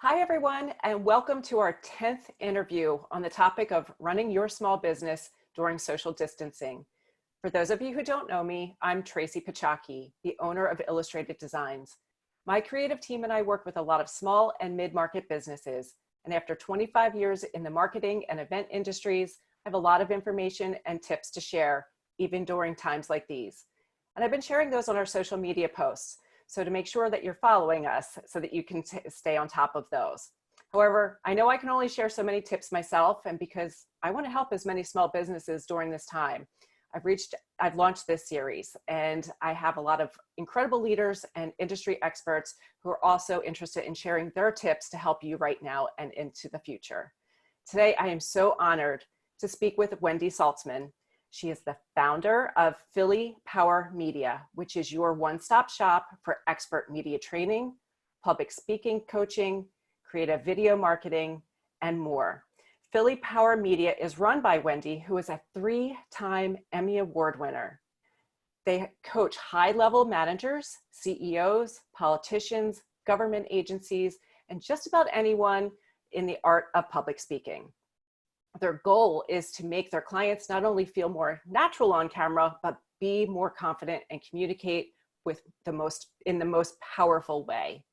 Hi, everyone, and welcome to our 10th interview on the topic of running your small business during social distancing. For those of you who don't know me, I'm Tracy Pachaki, the owner of Illustrated Designs. My creative team and I work with a lot of small and mid-market businesses, and after 25 years in the marketing and event industries, I have a lot of information and tips to share, even during times like these. And I've been sharing those on our social media posts. So to make sure that you're following us so that you can stay on top of those. However, I know I can only share so many tips myself, and because I want to help as many small businesses during this time, I've launched this series, and I have a lot of incredible leaders and industry experts who are also interested in sharing their tips to help you right now and into the future. Today, I am so honored to speak with Wendy Saltzman. She is the founder of Philly Power Media, which is your one-stop shop for expert media training, public speaking coaching, creative video marketing, and more. Philly Power Media is run by Wendy, who is a 3-time Emmy Award winner. They coach high-level managers, CEOs, politicians, government agencies, and just about anyone in the art of public speaking. Their goal is to make their clients not only feel more natural on camera, but be more confident and communicate in the most powerful way.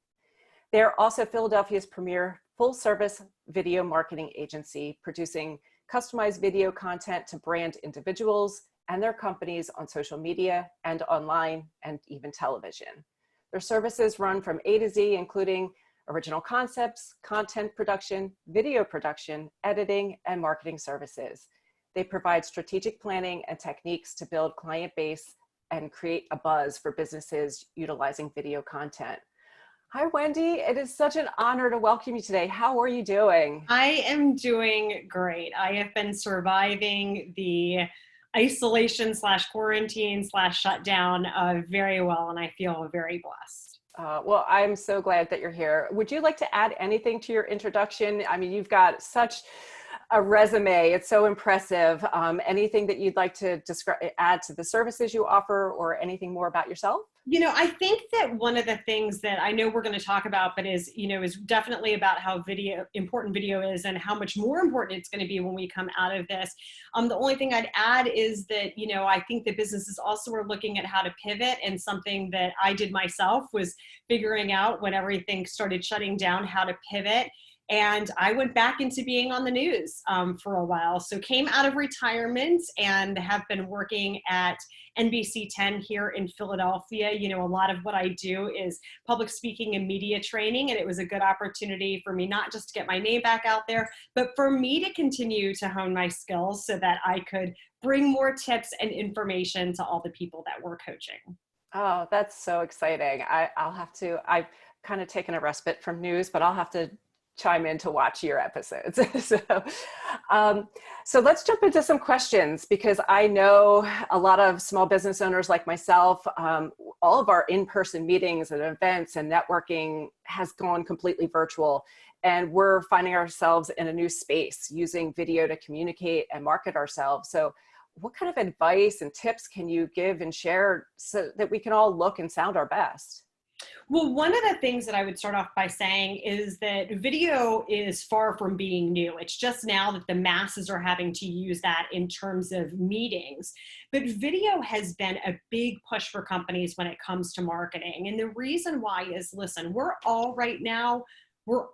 They are also Philadelphia's premier full-service video marketing agency, producing customized video content to brand individuals and their companies on social media and online and even television. Their services run from A to Z, including original concepts, content production, video production, editing, and marketing services. They provide strategic planning and techniques to build client base and create a buzz for businesses utilizing video content. Hi, Wendy. It is such an honor to welcome you today. How are you doing? I am doing great. I have been surviving the isolation / quarantine / shutdown very well, and I feel very blessed. Well, I'm so glad that you're here. Would you like to add anything to your introduction? I mean, you've got such a resume. It's so impressive. Anything that you'd like to add to the services you offer, or anything more about yourself? You know, I think that one of the things that I know we're going to talk about, but is definitely about how important video is and how much more important it's going to be when we come out of this. The only thing I'd add is that, I think that businesses also are looking at how to pivot, and something that I did myself was figuring out when everything started shutting down how to pivot. And I went back into being on the news for a while. So came out of retirement and have been working at NBC 10 here in Philadelphia. A lot of what I do is public speaking and media training. And it was a good opportunity for me, not just to get my name back out there, but for me to continue to hone my skills so that I could bring more tips and information to all the people that we're coaching. Oh, that's so exciting. I've kind of taken a respite from news, but I'll have to chime in to watch your episodes. So let's jump into some questions, because I know a lot of small business owners like myself, all of our in-person meetings and events and networking has gone completely virtual. And we're finding ourselves in a new space using video to communicate and market ourselves. So what kind of advice and tips can you give and share so that we can all look and sound our best? Well, one of the things that I would start off by saying is that video is far from being new. It's just now that the masses are having to use that in terms of meetings. But video has been a big push for companies when it comes to marketing. And the reason why is, listen, we're all right now, we're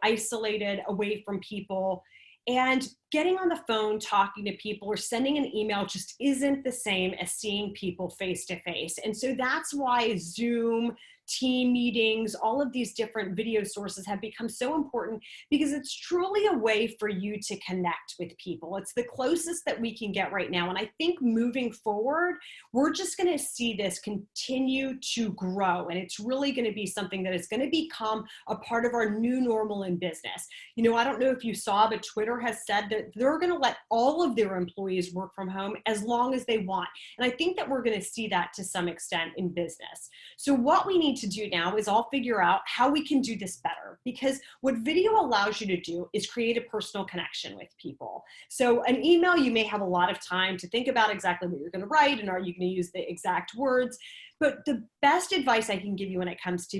isolated away from people. And getting on the phone, talking to people, or sending an email just isn't the same as seeing people face to face. And so that's why Zoom, team meetings, all of these different video sources have become so important, because it's truly a way for you to connect with people. It's the closest that we can get right now. And I think moving forward, we're just going to see this continue to grow. And it's really going to be something that is going to become a part of our new normal in business. I don't know if you saw, but Twitter has said that they're going to let all of their employees work from home as long as they want. And I think that we're going to see that to some extent in business. So what we need to do now is all figure out how we can do this better, because what video allows you to do is create a personal connection with people. So an email, you may have a lot of time to think about exactly what you're going to write and are you going to use the exact words. But the best advice I can give you when it comes to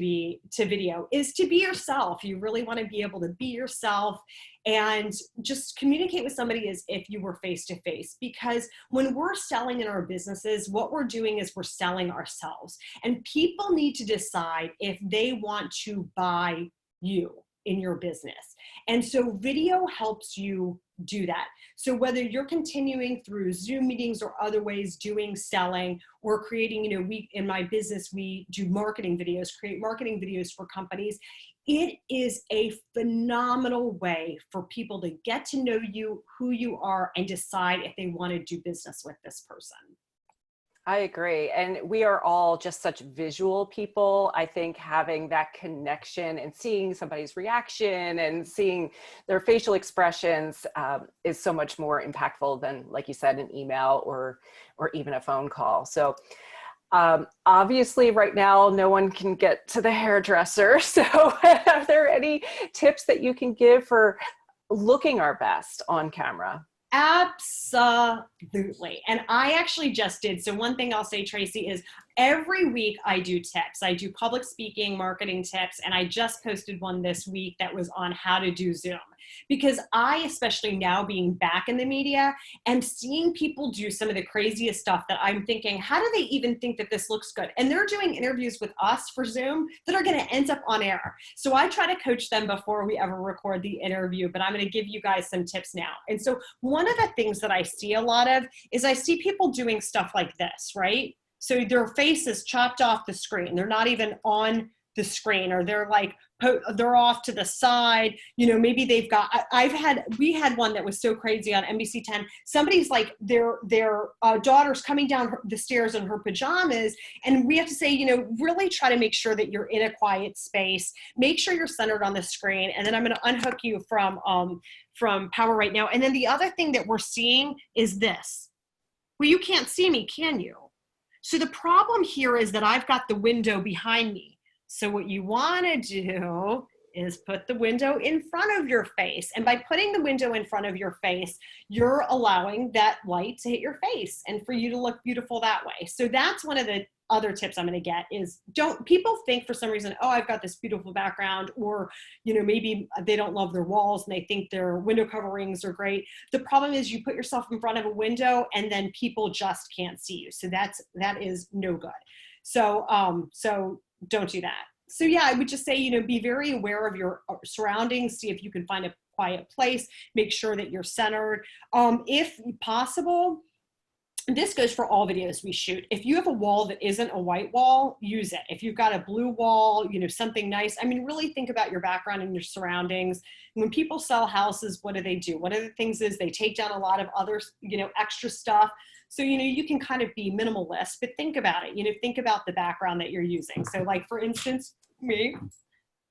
video is to be yourself. You really want to be able to be yourself and just communicate with somebody as if you were face to face. Because when we're selling in our businesses, what we're doing is we're selling ourselves. And people need to decide if they want to buy you in your business. And so video helps you do that. So whether you're continuing through Zoom meetings or other ways doing selling or creating, in my business, we do marketing videos, create marketing videos for companies. It is a phenomenal way for people to get to know you, who you are, and decide if they want to do business with this person. I agree. And we are all just such visual people. I think having that connection and seeing somebody's reaction and seeing their facial expressions is so much more impactful than, like you said, an email or even a phone call. So obviously right now, no one can get to the hairdresser. So are there any tips that you can give for looking our best on camera? Absolutely. And I actually just did. So one thing I'll say, Tracy, is every week I do tips. I do public speaking, marketing tips, and I just posted one this week that was on how to do Zoom. Because I, especially now being back in the media, am seeing people do some of the craziest stuff that I'm thinking, how do they even think that this looks good? And they're doing interviews with us for Zoom that are going to end up on air. So I try to coach them before we ever record the interview, but I'm going to give you guys some tips now. And so one of the things that I see a lot of is I see people doing stuff like this, right? So their face is chopped off the screen. They're not even on the screen, or they're like, they're off to the side. Maybe they've got, we had one that was so crazy on NBC 10. Somebody's like, their daughter's coming down the stairs in her pajamas. And we have to say, really try to make sure that you're in a quiet space. Make sure you're centered on the screen. And then I'm going to unhook you from power right now. And then the other thing that we're seeing is this. Well, you can't see me, can you? So the problem here is that I've got the window behind me. So what you want to do is put the window in front of your face. And by putting the window in front of your face, you're allowing that light to hit your face and for you to look beautiful that way. So that's one of the other tips I'm going to get is people think for some reason, oh, I've got this beautiful background, or, maybe they don't love their walls and they think their window coverings are great. The problem is you put yourself in front of a window and then people just can't see you. So that is no good. So don't do that. So yeah, I would just say, be very aware of your surroundings. See if you can find a quiet place. Make sure that you're centered. If possible, this goes for all videos we shoot. If you have a wall that isn't a white wall, use it. If you've got a blue wall, something nice. I mean, really think about your background and your surroundings. When people sell houses, what do? One of the things is they take down a lot of other, extra stuff. So, you can kind of be minimalist, but think about it. Think about the background that you're using. So like, for instance, me,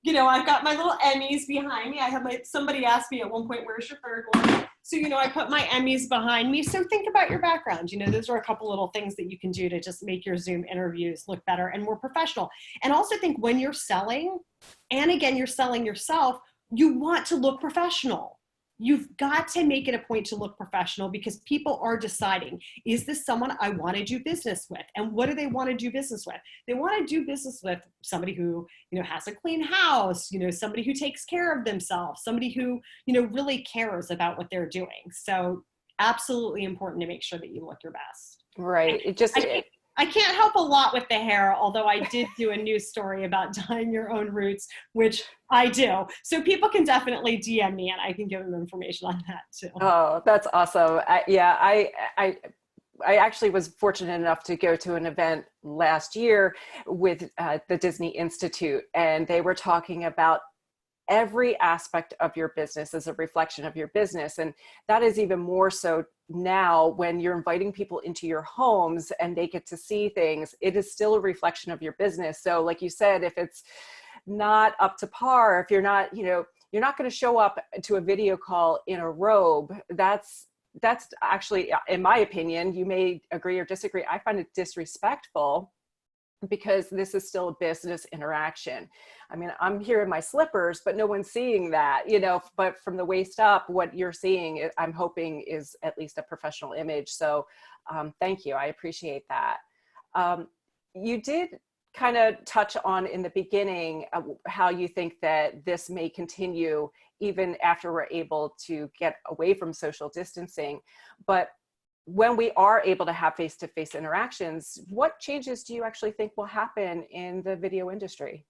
I've got my little Emmys behind me. Somebody asked me at one point, where's your third one? So, I put my Emmys behind me. So think about your background. Those are a couple little things that you can do to just make your Zoom interviews look better and more professional. And also think when you're selling, and again, you're selling yourself, you want to look professional. You've got to make it a point to look professional because people are deciding, is this someone I want to do business with? And what do they want to do business with? They want to do business with somebody who, has a clean house, somebody who takes care of themselves, somebody who, really cares about what they're doing. So absolutely important to make sure that you look your best. Right. I can't help a lot with the hair, although I did do a news story about dyeing your own roots, which I do. So people can definitely DM me and I can give them information on that too. Oh, that's awesome. I actually was fortunate enough to go to an event last year with the Disney Institute, and they were talking about every aspect of your business is a reflection of your business. And that is even more so now when you're inviting people into your homes and they get to see things, it is still a reflection of your business. So like you said, if it's not up to par, if you're not, you're not going to show up to a video call in a robe, that's actually, in my opinion, you may agree or disagree, I find it disrespectful because this is still a business interaction. I mean, I'm here in my slippers, but no one's seeing that, but from the waist up, what you're seeing, I'm hoping is at least a professional image. So thank you. I appreciate that. You did kind of touch on in the beginning how you think that this may continue even after we're able to get away from social distancing. But when we are able to have face-to-face interactions, what changes do you actually think will happen in the video industry?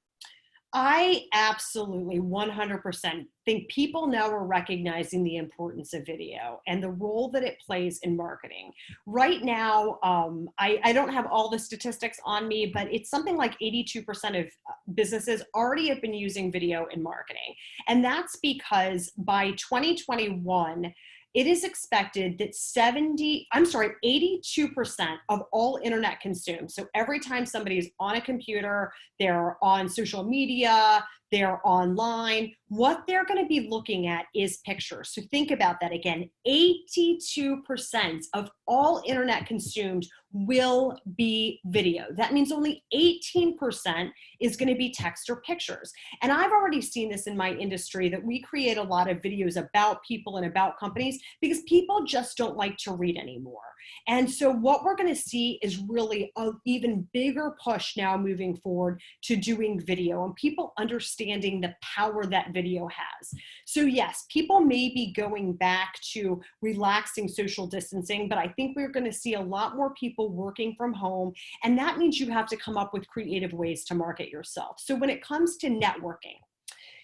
I absolutely 100% think people now are recognizing the importance of video and the role that it plays in marketing. Right now, I don't have all the statistics on me, but it's something like 82% of businesses already have been using video in marketing. And that's because by 2021, it is expected that 82% of all internet consumed. So every time somebody is on a computer, they're on social media, they're online, what they're going to be looking at is pictures. So think about that again. 82% of all internet consumed will be video. That means only 18% is going to be text or pictures. And I've already seen this in my industry that we create a lot of videos about people and about companies because people just don't like to read anymore. And so what we're going to see is really an even bigger push now moving forward to doing video and people understanding the power that video has. So yes, people may be going back to relaxing social distancing, but I think we're going to see a lot more people working from home. And that means you have to come up with creative ways to market yourself. So when it comes to networking,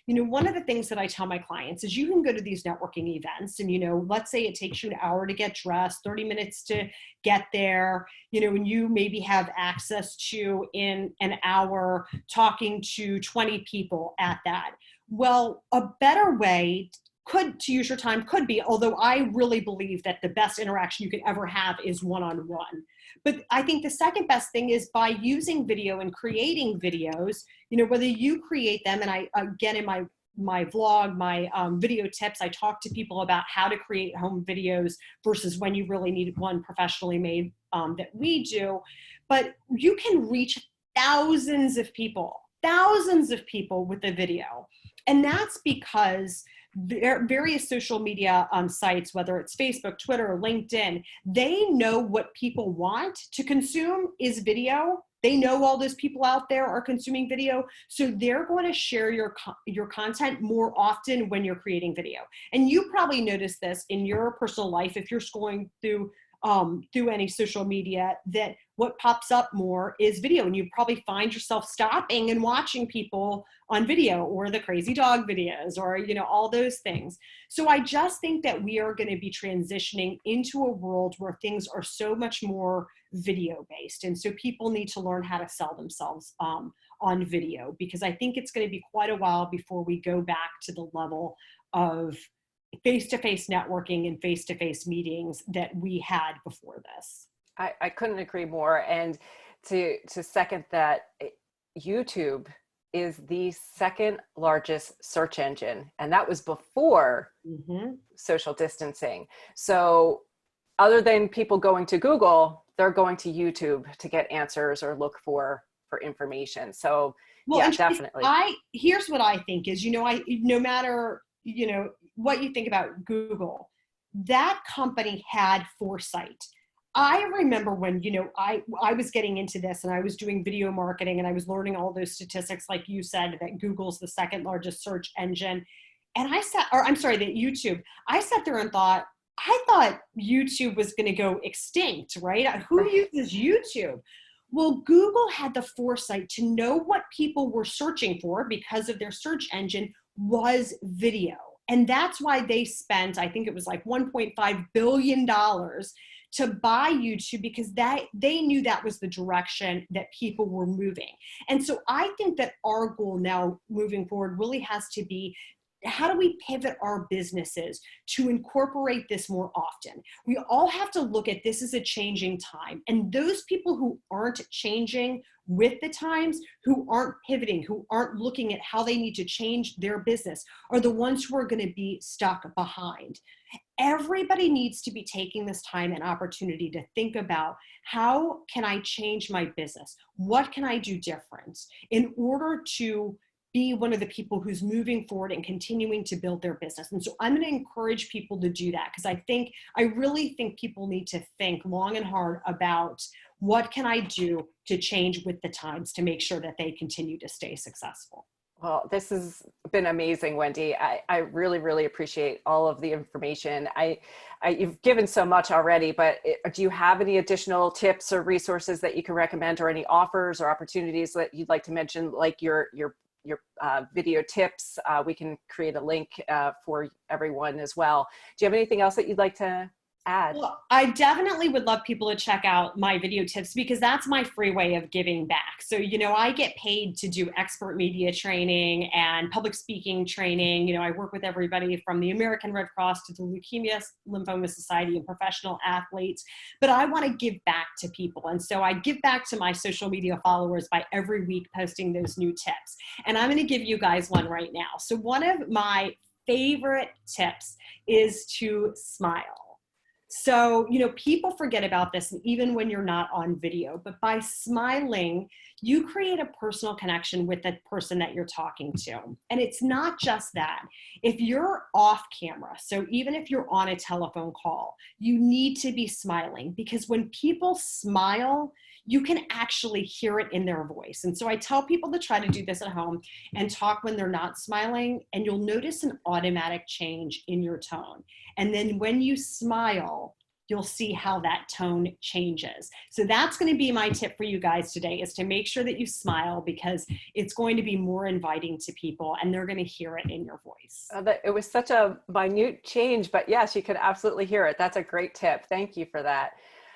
one of the things that I tell my clients is you can go to these networking events and, let's say it takes you an hour to get dressed, 30 minutes to get there, and you maybe have access to in an hour talking to 20 people at that. Well, a better way to use your time could be, although I really believe that the best interaction you could ever have is one-on-one. But I think the second best thing is by using video and creating videos, whether you create them, and I, again, in my vlog, my video tips, I talk to people about how to create home videos versus when you really need one professionally made that we do. But you can reach thousands of people with a video. And that's because various social media sites, whether it's Facebook, Twitter, or LinkedIn, they know what people want to consume is video. They know all those people out there are consuming video. So they're going to share your content more often when you're creating video. And you probably notice this in your personal life if you're scrolling through any social media, that what pops up more is video, and you probably find yourself stopping and watching people on video, or the crazy dog videos, or all those things. So I just think that we are going to be transitioning into a world where things are so much more video based, and so people need to learn how to sell themselves on video, because I think it's going to be quite a while before we go back to the level of face-to-face networking and face-to-face meetings that we had before this. I couldn't agree more. And to second that, YouTube is the second largest search engine, and that was before social distancing. So other than people going to Google, they're going to YouTube to get answers or look for information. So yeah, definitely. Here's what I think is, no matter, what you think about Google, that company had foresight. I remember when, I was getting into this and I was doing video marketing and I was learning all those statistics, like you said, that Google's the second largest search engine. And that YouTube, I sat there and thought YouTube was going to go extinct, right? Who uses YouTube? Well, Google had the foresight to know what people were searching for because of their search engine was video. And that's why they spent, I think it was like $1.5 billion to buy YouTube, because they knew that was the direction that people were moving. And so I think that our goal now moving forward really has to be how do we pivot our businesses to incorporate this more often? We all have to look at this as a changing time. And those people who aren't changing with the times, who aren't pivoting, who aren't looking at how they need to change their business, are the ones who are going to be stuck behind. Everybody needs to be taking this time and opportunity to think about, how can I change my business? What can I do different in order to be one of the people who's moving forward and continuing to build their business? And so I'm going to encourage people to do that, because I really think people need to think long and hard about, what can I do to change with the times to make sure that they continue to stay successful. Well, this has been amazing, Wendy. I really, really appreciate all of the information. You've given so much already, but do you have any additional tips or resources that you can recommend, or any offers or opportunities that you'd like to mention, like your video tips? We can create a link for everyone as well. Do you have anything else that you'd like to add? Well, I definitely would love people to check out my video tips, because that's my free way of giving back. So, I get paid to do expert media training and public speaking training. I work with everybody from the American Red Cross to the Leukemia Lymphoma Society and professional athletes, but I want to give back to people. And so I give back to my social media followers by every week posting those new tips. And I'm going to give you guys one right now. So one of my favorite tips is to smile. So, people forget about this, even when you're not on video, but by smiling, you create a personal connection with the person that you're talking to. And it's not just that. If you're off camera, so even if you're on a telephone call, you need to be smiling, because when people smile, you can actually hear it in their voice. And so I tell people to try to do this at home and talk when they're not smiling, and you'll notice an automatic change in your tone. And then when you smile, you'll see how that tone changes. So that's going to be my tip for you guys today, is to make sure that you smile, because it's going to be more inviting to people and they're going to hear it in your voice. It was such a minute change, but yes, you could absolutely hear it. That's a great tip. Thank you for that.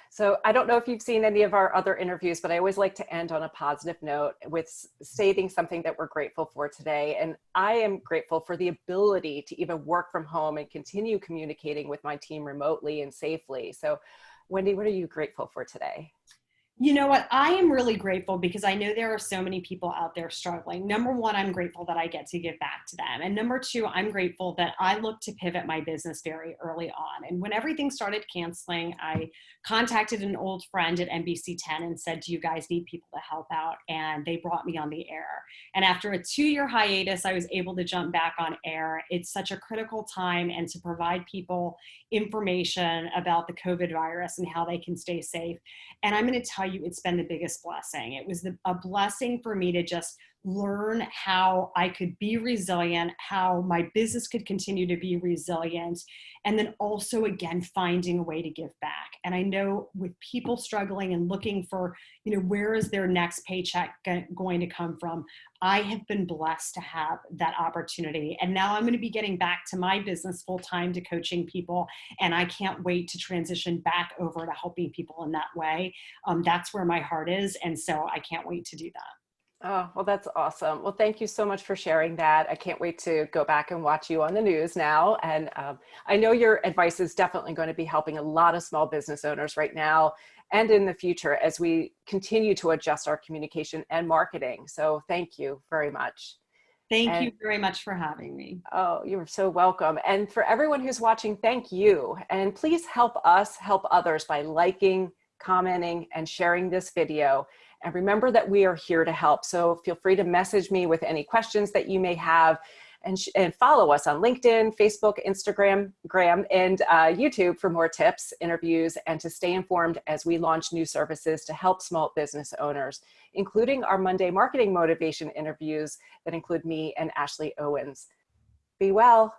So I don't know if you've seen any of our other interviews, but I always like to end on a positive note with stating something that we're grateful for today. And I am grateful for the ability to even work from home and continue communicating with my team remotely and safely. So Wendy, what are you grateful for today? You know what? I am really grateful, because I know there are so many people out there struggling. Number one, I'm grateful that I get to give back to them. And number two, I'm grateful that I looked to pivot my business very early on. And when everything started canceling, I contacted an old friend at NBC10 and said, do you guys need people to help out? And they brought me on the air. And after a 2-year hiatus, I was able to jump back on air. It's such a critical time, and to provide people information about the COVID virus and how they can stay safe. And I'm going to tell you, it's been the biggest blessing. It was a blessing for me to just learn how I could be resilient, how my business could continue to be resilient, and then also, again, finding a way to give back. And I know with people struggling and looking for, where is their next paycheck going to come from, I have been blessed to have that opportunity. And now I'm going to be getting back to my business full time, to coaching people. And I can't wait to transition back over to helping people in that way. That's where my heart is. And so I can't wait to do that. Oh, well, that's awesome. Well, thank you so much for sharing that. I can't wait to go back and watch you on the news now. And I know your advice is definitely going to be helping a lot of small business owners right now and in the future, as we continue to adjust our communication and marketing. So thank you very much. Thank you very much for having me. Oh, you're so welcome. And for everyone who's watching, thank you. And please help us help others by liking, commenting, and sharing this video. And remember that we are here to help. So feel free to message me with any questions that you may have, and follow us on LinkedIn, Facebook, Instagram, and YouTube for more tips, interviews, and to stay informed as we launch new services to help small business owners, including our Monday marketing motivation interviews that include me and Ashley Owens. Be well.